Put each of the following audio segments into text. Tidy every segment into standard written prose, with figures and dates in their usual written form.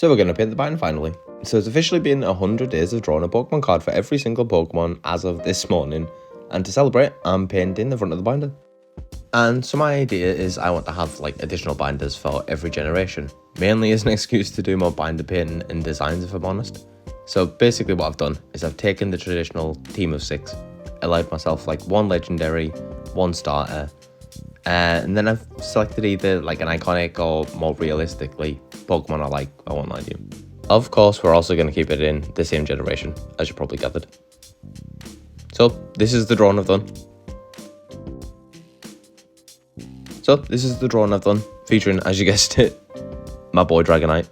So we're going to paint the binder finally. So it's officially been 100 days of drawing a Pokemon card for every single Pokemon as of this morning. And to celebrate, I'm painting the front of the binder. And so my idea is I want to have like additional binders for every generation. Mainly as an excuse to do more binder painting and designs, if I'm honest. So basically what I've done is I've taken the traditional team of 6, allowed myself like 1 legendary, 1 starter, and then I've selected either like an iconic or more realistically Pokemon I won't lie to you. Of course, we're also going to keep it in the same generation, as you probably gathered. So this is the drawing I've done. Featuring, as you guessed it, my boy Dragonite.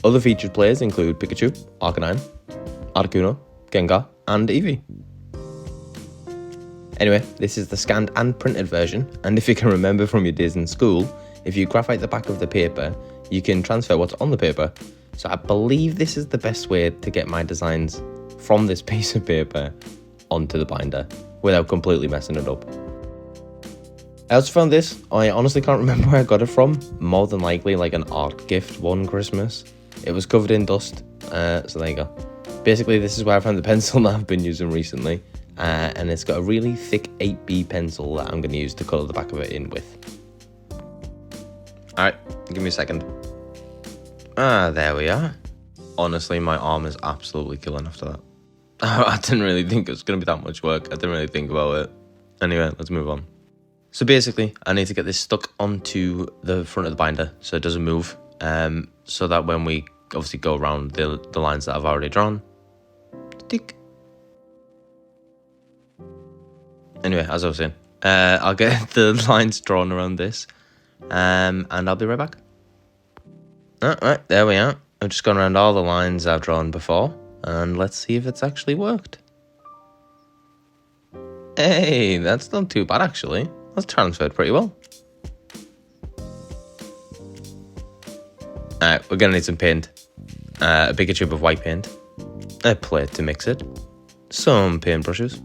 Other featured players include Pikachu, Arcanine, Articuno, Gengar, and Eevee. Anyway, this is the scanned and printed version, and if you can remember from your days in school, if you graphite the back of the paper, you can transfer what's on the paper. So I believe this is the best way to get my designs from this piece of paper onto the binder without completely messing it up. I also found this. I honestly can't remember where I got it from. More than likely like an art gift one Christmas. It was covered in dust, so there you go. Basically, this is where I found the pencil that I've been using recently, and it's got a really thick 8B pencil that I'm going to use to colour the back of it in with. Alright, give me a second. There we are. Honestly, my arm is absolutely killing after that. I didn't really think it was going to be that much work. I didn't really think about it. Anyway, let's move on. So basically, I need to get this stuck onto the front of the binder so it doesn't move. So that when we obviously go around the lines that I've already drawn. Tick. Anyway, as I was saying, I'll get the lines drawn around this. And I'll be right back. Alright, there we are. I've just gone around all the lines I've drawn before. And let's see if it's actually worked. Hey, that's not too bad actually. That's transferred pretty well. Alright, we're going to need some paint. A bigger tube of white paint. A plate to mix it. Some paintbrushes.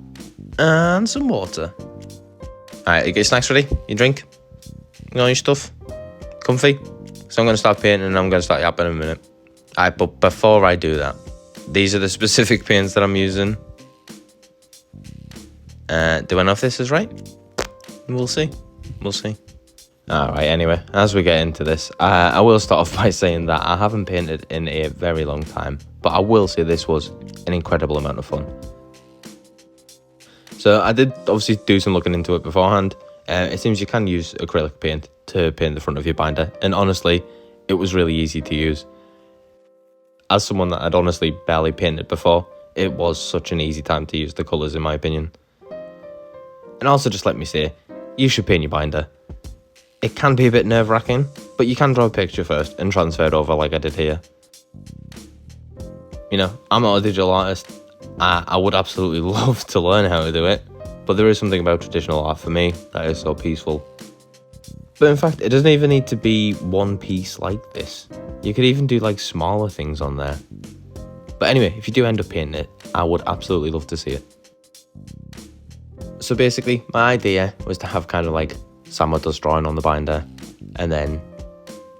And some water. Alright, you get your snacks ready? Your drink? You know your stuff? Comfy? So I'm going to start painting and I'm going to start yapping in a minute. Alright, but before I do that, these are the specific paints that I'm using. Do I know if this is right? We'll see. Alright, anyway, as we get into this, I will start off by saying that I haven't painted in a very long time, but I will say this was an incredible amount of fun. So I did obviously do some looking into it beforehand. It seems you can use acrylic paint to paint the front of your binder, and honestly, it was really easy to use. As someone that had honestly barely painted before, it was such an easy time to use the colours in my opinion. And also just let me say, you should paint your binder. It can be a bit nerve-wracking, but you can draw a picture first and transfer it over like I did here. You know, I'm not a digital artist. I would absolutely love to learn how to do it, but there is something about traditional art for me that is so peaceful. But in fact, it doesn't even need to be one piece like this. You could even do like smaller things on there. But anyway, if you do end up painting it, I would absolutely love to see it. So basically, my idea was to have kind of like Samada's drawing on the binder, and then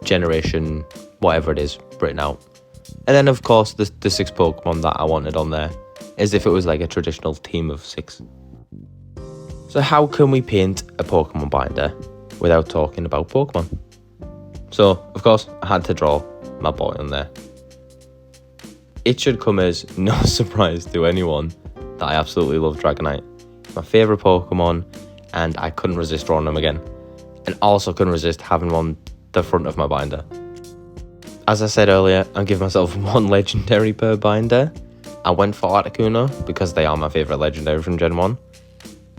generation, whatever it is, written out. And then of course, the 6 Pokemon that I wanted on there, as if it was like a traditional team of 6. So how can we paint a Pokemon binder without talking about Pokemon? So, of course, I had to draw my boy on there. It should come as no surprise to anyone that I absolutely love Dragonite. My favourite Pokemon, and I couldn't resist drawing him again. And also couldn't resist having him on the front of my binder. As I said earlier, I'm giving myself 1 legendary per binder. I went for Articuno because they are my favourite legendary from Gen 1.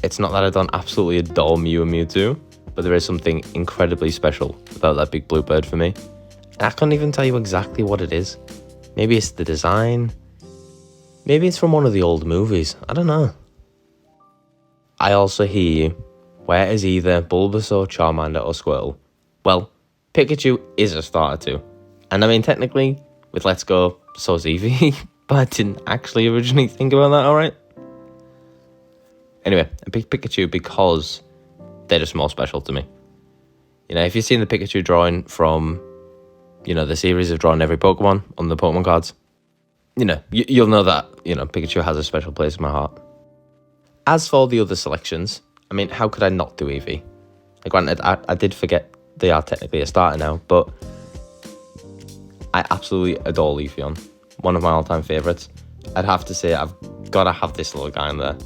It's not that I don't absolutely adore Mew and Mewtwo, but there is something incredibly special about that big blue bird for me. And I can't even tell you exactly what it is. Maybe it's the design. Maybe it's from one of the old movies. I don't know. I also hear you. Where is either Bulbasaur, Charmander or Squirtle? Well, Pikachu is a starter too. And I mean, technically, with Let's Go, so's Eevee. But I didn't actually originally think about that, alright? Anyway, I picked Pikachu because they're just more special to me. You know, if you've seen the Pikachu drawing from the series have drawn every Pokemon on the Pokemon cards. You'll know that, Pikachu has a special place in my heart. As for the other selections, I mean, how could I not do Eevee? Granted, I did forget they are technically a starter now, but I absolutely adore Leafeon. One of my all-time favourites. I'd have to say I've got to have this little guy in there.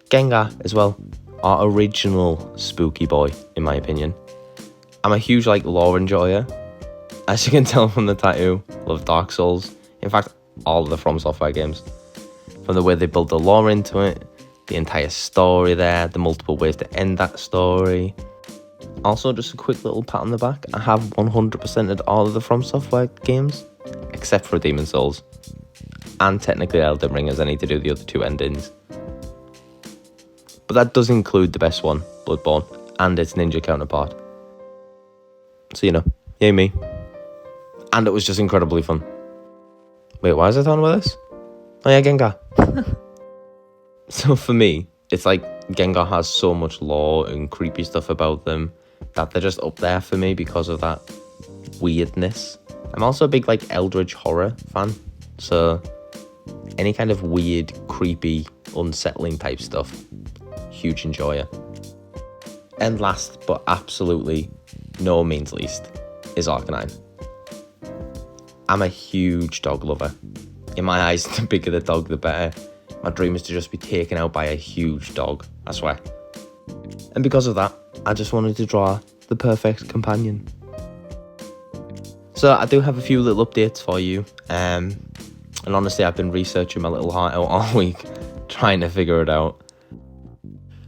Gengar as well. Our original spooky boy, in my opinion. I'm a huge lore enjoyer. As you can tell from the tattoo, love Dark Souls. In fact, all of the From Software games. From the way they build the lore into it, the entire story there, the multiple ways to end that story. Also, just a quick little pat on the back. I have 100%ed all of the From Software games, except for Demon's Souls. And technically Elden Ring, as I need to do the other 2 endings. But that does include the best one, Bloodborne, and its ninja counterpart. So, yay me. And it was just incredibly fun. Wait, why was I talking about this? Oh yeah, Gengar. So for me, it's Gengar has so much lore and creepy stuff about them that they're just up there for me because of that weirdness. I'm also a big Eldritch horror fan, so any kind of weird, creepy, unsettling type stuff, huge enjoyer. And last but absolutely no means least is Arcanine. I'm a huge dog lover. In my eyes, the bigger the dog, the better. My dream is to just be taken out by a huge dog, I swear. And because of that, I just wanted to draw the perfect companion. So I do have a few little updates for you. And honestly, I've been researching my little heart out all week, trying to figure it out.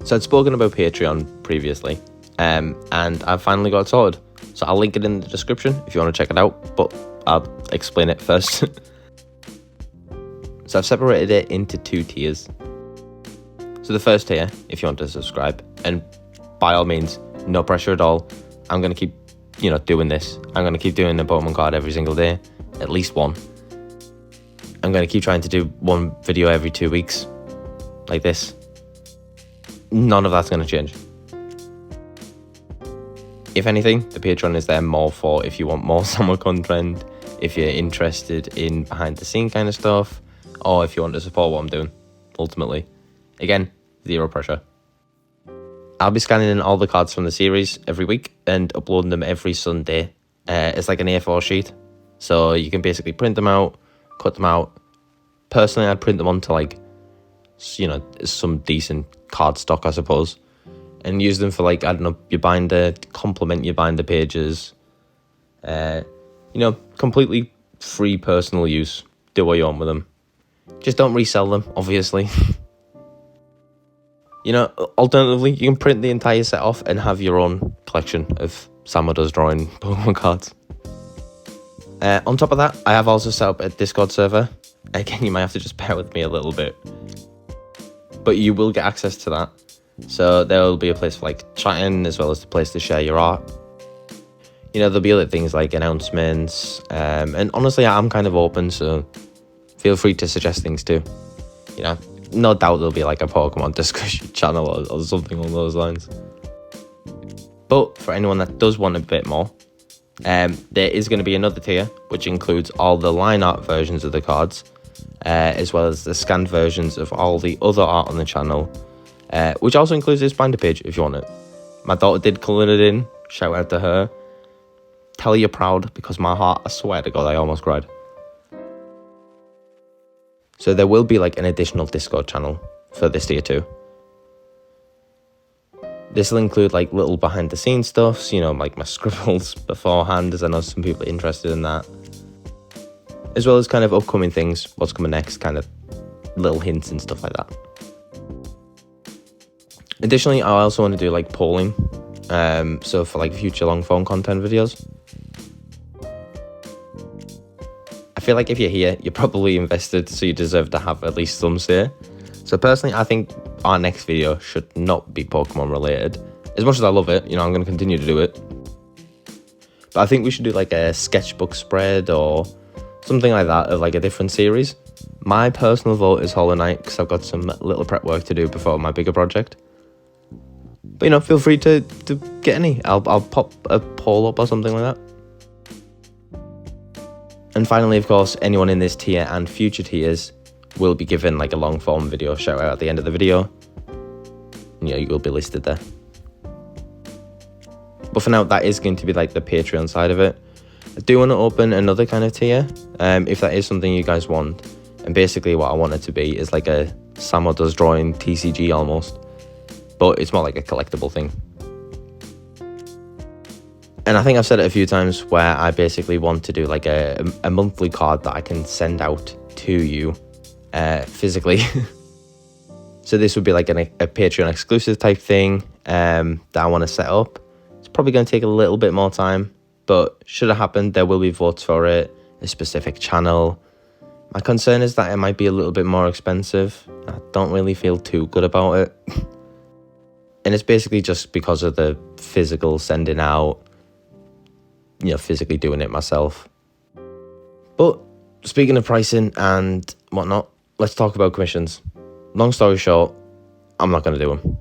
So I'd spoken about Patreon previously, and I've finally got it sorted. So I'll link it in the description if you want to check it out, but I'll explain it first. So I've separated it into 2 tiers. So the first tier, if you want to subscribe, and by all means, no pressure at all. I'm going to keep, doing this. I'm going to keep doing the Pokemon card every single day, at least one. I'm going to keep trying to do 1 video every 2 weeks, like this. None of that's going to change. If anything, the Patreon is there more for if you want more summer content, if you're interested in behind the scene kind of stuff, or if you want to support what I'm doing, ultimately. Again, 0 pressure. I'll be scanning in all the cards from the series every week and uploading them every Sunday. It's like an A4 sheet, so you can basically print them out, cut them out. Personally, I'd print them onto some decent card stock, I suppose, and use them for your binder, complement your binder pages. Completely free personal use. Do what you want with them. Just don't resell them, obviously. Alternatively, you can print the entire set off and have your own collection of Samo Does Drawing Pokemon cards. On top of that, I have also set up a Discord server. Again, you might have to just bear with me a little bit. But you will get access to that. So there will be a place for chatting, as well as a place to share your art. There'll be other things like announcements. And honestly, I'm kind of open, so feel free to suggest things too. No doubt there'll be a Pokemon discussion channel or something along those lines. But for anyone that does want a bit more, there is going to be another tier, which includes all the line art versions of the cards, as well as the scanned versions of all the other art on the channel, which also includes this binder page if you want it. My daughter did colour it in. Shout out to her. Tell her you're proud, because my heart, I swear to God, I almost cried. So there will be an additional Discord channel for this tier too. This will include little behind the scenes stuff, my scribbles beforehand, as I know some people are interested in that. As well as kind of upcoming things, what's coming next, kind of little hints and stuff like that. Additionally, I also want to do polling, so for future long form content videos. I feel if you're here, you're probably invested, so you deserve to have at least some say. So personally, I think our next video should not be Pokemon related. As much as I love it, I'm going to continue to do it. But I think we should do a sketchbook spread or something like that of a different series. My personal vote is Hollow Knight, because I've got some little prep work to do before my bigger project. But feel free to get any. I'll pop a poll up or something like that. And finally, of course, anyone in this tier and future tiers will be given like a long form video shout out at the end of the video. You know, you will be listed there. But for now, that is going to be like the Patreon side of it. I do want to open another kind of tier, if that is something you guys want. And basically what I want it to be is like a Samo Does Drawing TCG almost. But it's more like a collectible thing. And I think I've said it a few times where I basically want to do like a monthly card that I can send out to you physically. So this would be like a Patreon exclusive type thing that I want to set up. It's probably going to take a little bit more time, but should it happen, there will be votes for it, a specific channel. My concern is that it might be a little bit more expensive. I don't really feel too good about it. And it's basically just because of the physical sending out, you know, physically doing it myself. But speaking of pricing and whatnot, let's talk about commissions. Long story short, I'm not going to do them.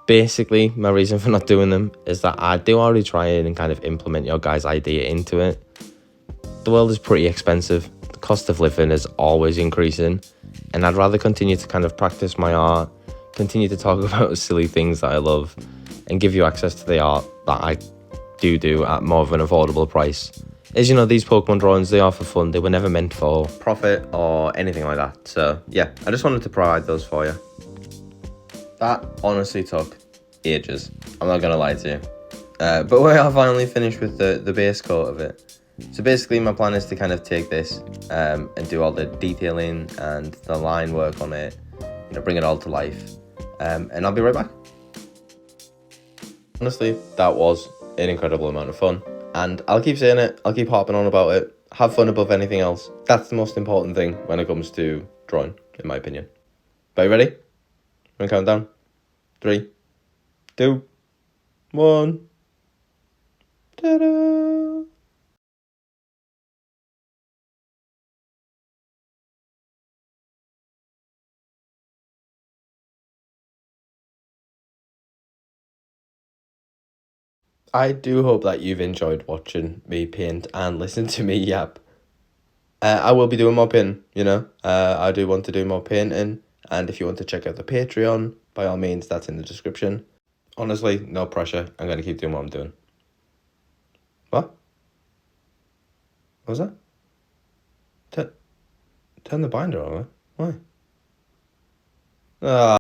Basically, my reason for not doing them is that I do already try and kind of implement your guys' idea into it. The world is pretty expensive. The cost of living is always increasing. And I'd rather continue to kind of practice my art, continue to talk about silly things that I love, and give you access to the art that I do at more of an affordable price. As you know, these Pokemon drawings, they are for fun. They were never meant for profit or anything like that. So yeah, I just wanted to provide those for you. That honestly took ages. I'm not going to lie to you. But we are finally finished with the base coat of it. So basically my plan is to kind of take this and do all the detailing and the line work on it, you know, bring it all to life. And I'll be right back. Honestly, that was an incredible amount of fun. And I'll keep saying it, I'll keep harping on about it. Have fun above anything else. That's the most important thing when it comes to drawing, in my opinion. But you ready? I'm gonna count down. 3, 2, 1. Ta-da! I do hope that you've enjoyed watching me paint and listen to me yap. I will be doing more painting, you know. I do want to do more painting. And if you want to check out the Patreon, by all means, that's in the description. Honestly, no pressure. I'm going to keep doing what I'm doing. What? What was that? Turn the binder over? Why? Ah.